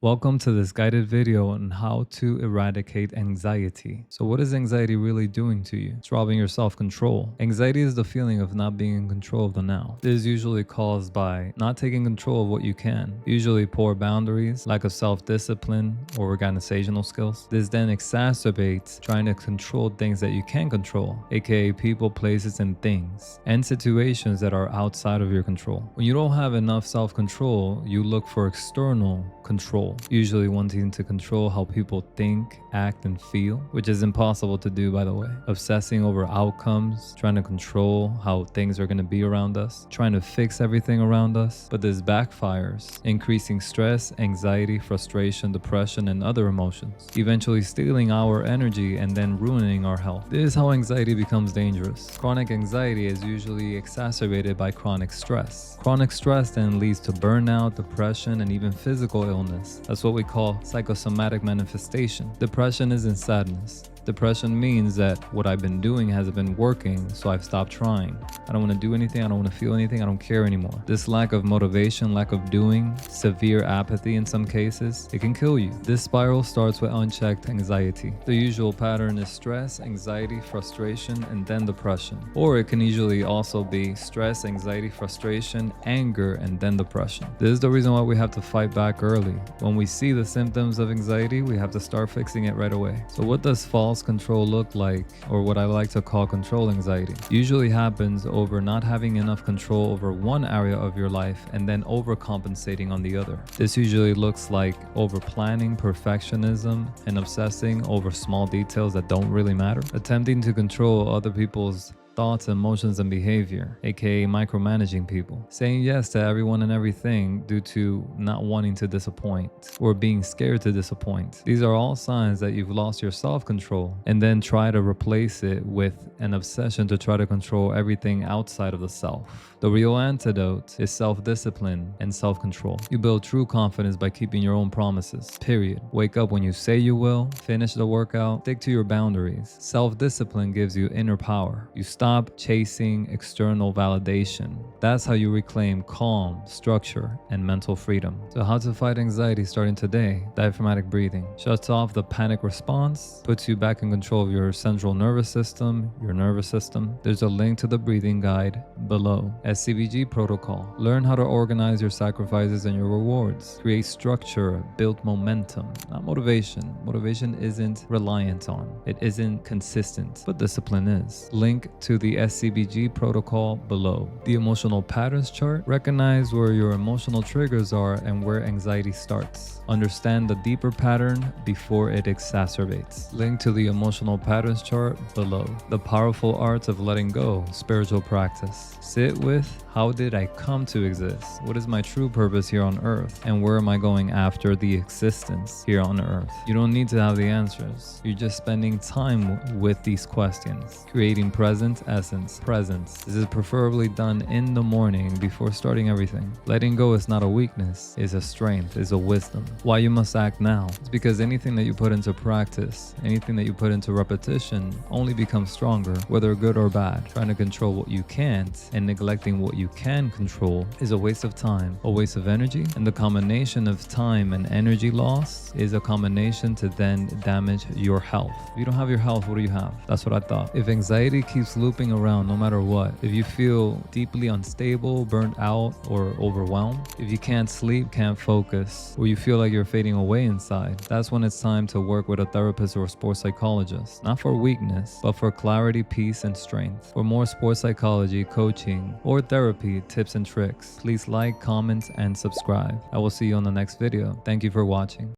Welcome to this guided video on how to eradicate anxiety. So what is anxiety really doing to you? It's robbing your self-control. Anxiety is the feeling of not being in control of the now. It is usually caused by not taking control of what you can, usually poor boundaries, lack of self-discipline, or organizational skills. This then exacerbates trying to control things that you can control, aka people, places, and things, and situations that are outside of your control. When you don't have enough self-control, you look for external control, usually wanting to control how people think, act, and feel, which is impossible to do, by the way. Obsessing over outcomes, trying to control how things are going to be around us, trying to fix everything around us. But this backfires, increasing stress, anxiety, frustration, depression, and other emotions, eventually stealing our energy and then ruining our health. This is how anxiety becomes dangerous. Chronic anxiety is usually exacerbated by chronic stress. Chronic stress then leads to burnout, depression, and even physical illness. That's what we call psychosomatic manifestation. Depression isn't sadness. Depression means that what I've been doing hasn't been working, so I've stopped trying. I don't want to do anything, I don't want to feel anything, I don't care anymore. This lack of motivation, lack of doing, severe apathy in some cases, it can kill you. This spiral starts with unchecked anxiety. The usual pattern is stress, anxiety, frustration, and then depression. Or it can usually also be stress, anxiety, frustration, anger, and then depression. This is the reason why we have to fight back early. When we see the symptoms of anxiety, we have to start fixing it right away. So what does false control look like, or what I like to call control anxiety? Usually happens over not having enough control over one area of your life and then overcompensating on the other. This usually looks like over planning, perfectionism, and obsessing over small details that don't really matter. Attempting to control other people's thoughts, emotions, and behavior, aka micromanaging people. Saying yes to everyone and everything due to not wanting to disappoint or being scared to disappoint. These are all signs that you've lost your self-control, and then try to replace it with an obsession to try to control everything outside of the self. The real antidote is self-discipline and self-control. You build true confidence by keeping your own promises, period. Wake up when you say you will, finish the workout, stick to your boundaries. Self-discipline gives you inner power. You stop chasing external validation. That's how you reclaim calm, structure, and mental freedom. So how to fight anxiety starting today? Diaphragmatic breathing shuts off the panic response, puts you back in control of your central nervous system, your nervous system. There's a link to the breathing guide below. SCBG protocol. Learn how to organize your sacrifices and your rewards. Create structure, build momentum, not motivation. Motivation isn't reliant on. It isn't consistent, but discipline is. Link to the SCBG protocol below. The emotional patterns chart. Recognize where your emotional triggers are and where anxiety starts. Understand the deeper pattern before it exacerbates. Link to the emotional patterns chart below. The powerful arts of letting go, spiritual practice. Sit with, how did I come to exist? What is my true purpose here on earth? And where am I going after the existence here on earth? You don't need to have the answers. You're just spending time with these questions. Creating present essence, presence. This is preferably done in the morning before starting everything. Letting go is not a weakness, it's a strength, it's a wisdom. Why you must act now? It's because anything that you put into practice, anything that you put into repetition only becomes stronger, whether good or bad. Trying to control what you can't and neglecting what you can control is a waste of time, a waste of energy, and the combination of time and energy loss is a combination to then damage your health. If you don't have your health, what do you have? That's what I thought. If anxiety keeps looping around no matter what, if you feel deeply unstable, burnt out, or overwhelmed, if you can't sleep, can't focus, or you feel like you're fading away inside, that's when it's time to work with a therapist or a sports psychologist. Not for weakness, but for clarity, peace, and strength. For more sports psychology, coaching, or therapy tips and tricks, please like, comment, and subscribe. I will see you on the next video. Thank you for watching.